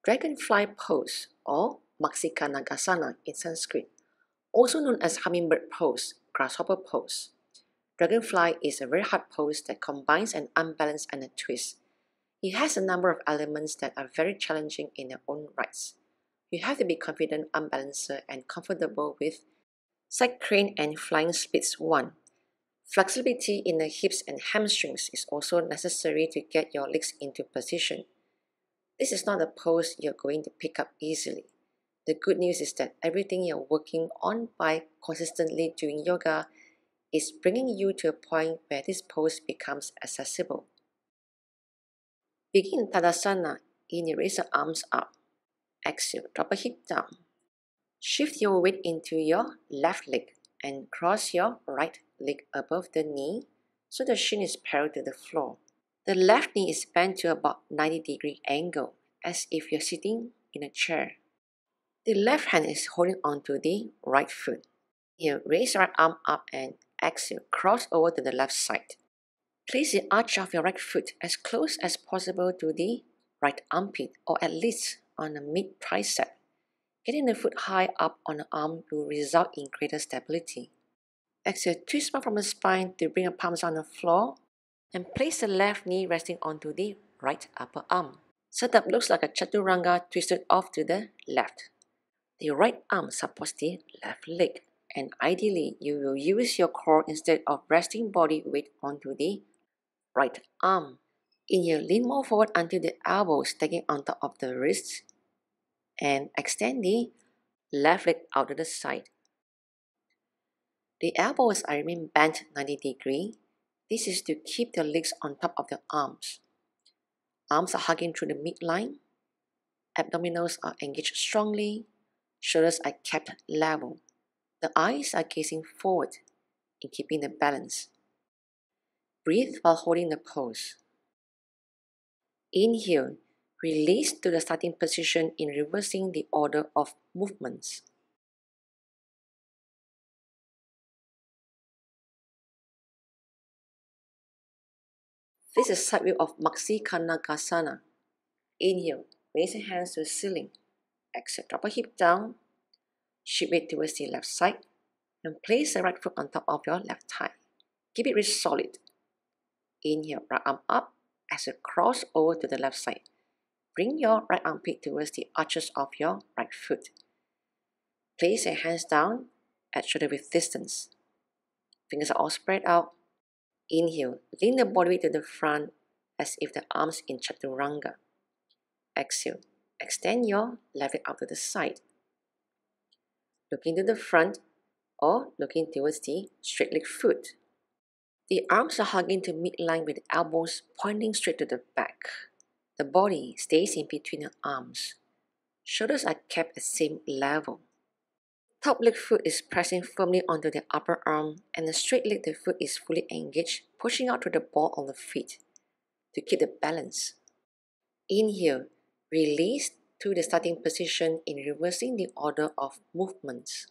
Dragonfly Pose or Maksikanagasana in Sanskrit, also known as hummingbird pose, grasshopper pose. Dragonfly is a very hard pose that combines an unbalance and a twist. It has a number of elements that are very challenging in their own rights. You have to be confident, unbalancer, and comfortable with side crane and flying splits 1. Flexibility in the hips and hamstrings is also necessary to get your legs into position. This is not a pose you're going to pick up easily. The good news is that everything you're working on by consistently doing yoga is bringing you to a point where this pose becomes accessible. Begin Tadasana. Inhale, raise the arms up. Exhale, drop a hip down. Shift your weight into your left leg and cross your right leg above the knee so the shin is parallel to the floor. The left knee is bent to about 90-degree angle as if you're sitting in a chair. The left hand is holding onto the right foot. Here, raise your right arm up and exhale, cross over to the left side. Place the arch of your right foot as close as possible to the right armpit or at least on the mid tricep. Getting the foot high up on the arm will result in greater stability. Exhale, twist back from the spine to bring your palms on the floor and place the left knee resting onto the right upper arm. Setup looks like a chaturanga twisted off to the left. The right arm supports the left leg, and ideally you will use your core instead of resting body weight onto the right arm. Inhale, lean more forward until the elbows taking on top of the wrists, and extend the left leg out to the side. The elbows are remain bent 90 degrees. This is to keep the legs on top of the arms. Arms are hugging through the midline. Abdominals are engaged strongly. Shoulders are kept level. The eyes are gazing forward in keeping the balance. Breathe while holding the pose. Inhale, release to the starting position in reversing the order of movements. This is side view of Maksikanagasana. Inhale, raise your hands to the ceiling. Exhale, drop a hip down. Shift weight towards the left side and place the right foot on top of your left thigh. Keep it wrist solid. Inhale, right arm up as you cross over to the left side. Bring your right armpit towards the arches of your right foot. Place your hands down at shoulder width distance. Fingers are all spread out. Inhale, lean the body weight to the front as if the arms in chaturanga. Exhale, extend your left leg out to the side. Looking to the front or looking towards the straight leg foot. The arms are hugging to midline with the elbows pointing straight to the back. The body stays in between the arms. Shoulders are kept at the same level. Top leg foot is pressing firmly onto the upper arm and the straight leg the foot is fully engaged, pushing out to the ball of the feet to keep the balance. Inhale, release to the starting position in reversing the order of movements.